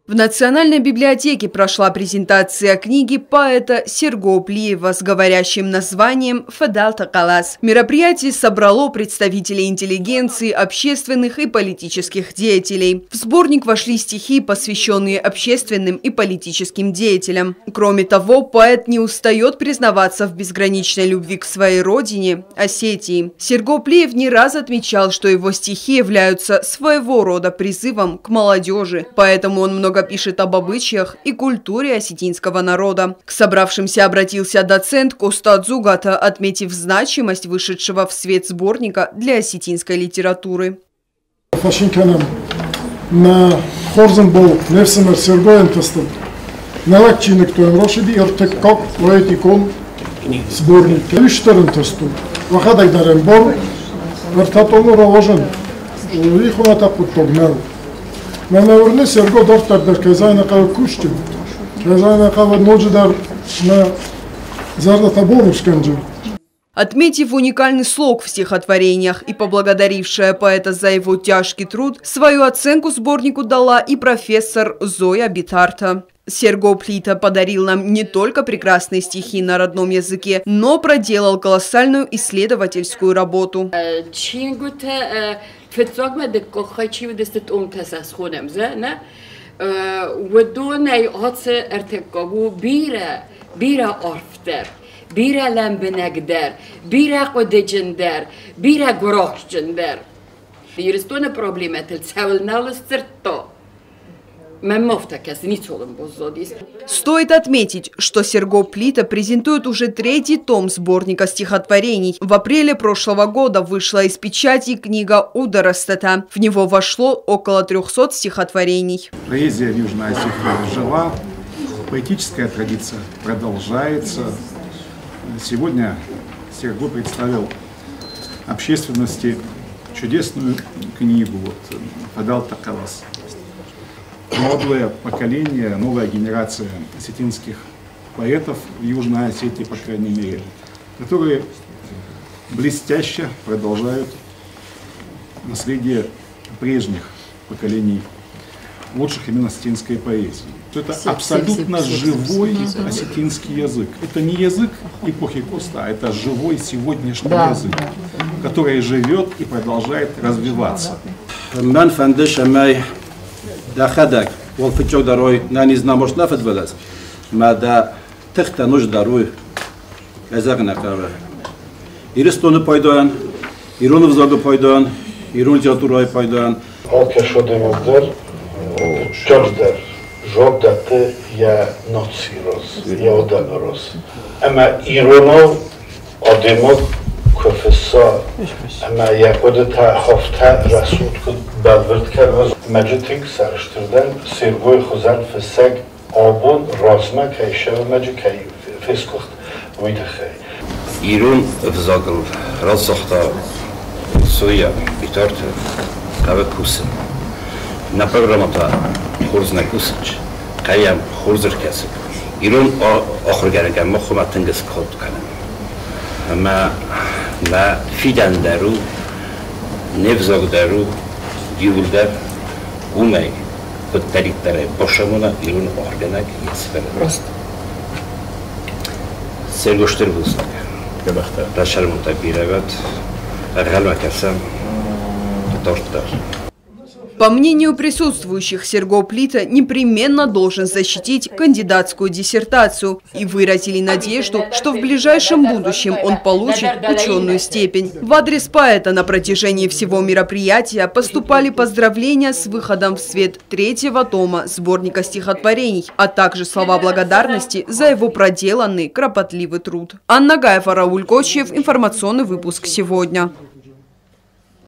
В Национальной библиотеке прошла презентация книги поэта Серго Плиева с говорящим названием «Фадал Такалас». Мероприятие собрало представителей интеллигенции, общественных и политических деятелей. В сборник вошли стихи, посвященные общественным и политическим деятелям. Кроме того, поэт не устает признаваться в безграничной любви к своей родине – Осетии. Серго Плиев не раз отмечал, что его стихи являются своего рода призывом к молодежи, поэтому он много пишет об обычаях и культуре осетинского народа. К собравшимся обратился доцент Коста Дзугата, отметив значимость вышедшего в свет сборника для осетинской литературы. Отметив уникальный слог в стихотворениях и поблагодарившая поэта за его тяжкий труд, свою оценку сборнику дала и профессор Зоя Битарта. Серго Плита подарил нам не только прекрасные стихи на родном языке, но проделал колоссальную исследовательскую работу. Стоит отметить, что Серго Плита презентует уже третий том сборника стихотворений. В апреле прошлого года вышла из печати книга «Ударастата». В него вошло около 300 стихотворений. Поэзия в Южной Осетии жива, поэтическая традиция продолжается. Сегодня Серго представил общественности чудесную книгу «Фадал Такалас». Молодое поколение, новая генерация осетинских поэтов в Южной Осетии, по крайней мере, которые блестяще продолжают наследие прежних поколений лучших именно осетинской поэзии. Это абсолютно живой осетинский язык. Это не язык эпохи Коста, а это живой сегодняшний язык, который живет и продолжает развиваться. داخدك والفتشو داروي ناني زناموش نافد بلاس ما دا تخت نوش داروي ازغنا قرا İristonu paydoyan, İronu vzadu paydoyan, İronu literaturu paydoyan. Halka şodemizdir, çocuklar, jobdatı ya natsiros, ya odamoros. Ama İronu ademot kafesa, ama yakoda ta hafta rasut kod balvert kard. Mecitink sarıştırdan Sergoy Xuzan fesek abun razma kayşe ve mecikay feskoht uydahay. İrun vzagl razzohta soya bitart kave kusin. Na programata xurzna kusinch kayam xurzir kasib. İrun oxirgaragan muhmatingiz kod kanam. Ma fidan daru nevzog daru diuldar umay podtarittare boşamına İrun organak yesfer. Prost. Sergoşter bulsak. Расшармута бирагат, галвакасам, торттар. По мнению присутствующих, Серго Плита непременно должен защитить кандидатскую диссертацию и выразили надежду, что в ближайшем будущем он получит ученую степень. В адрес поэта на протяжении всего мероприятия поступали поздравления с выходом в свет третьего тома сборника стихотворений, а также слова благодарности за его проделанный кропотливый труд. Анна Гаева, Рауль Кочев, информационный выпуск «Сегодня».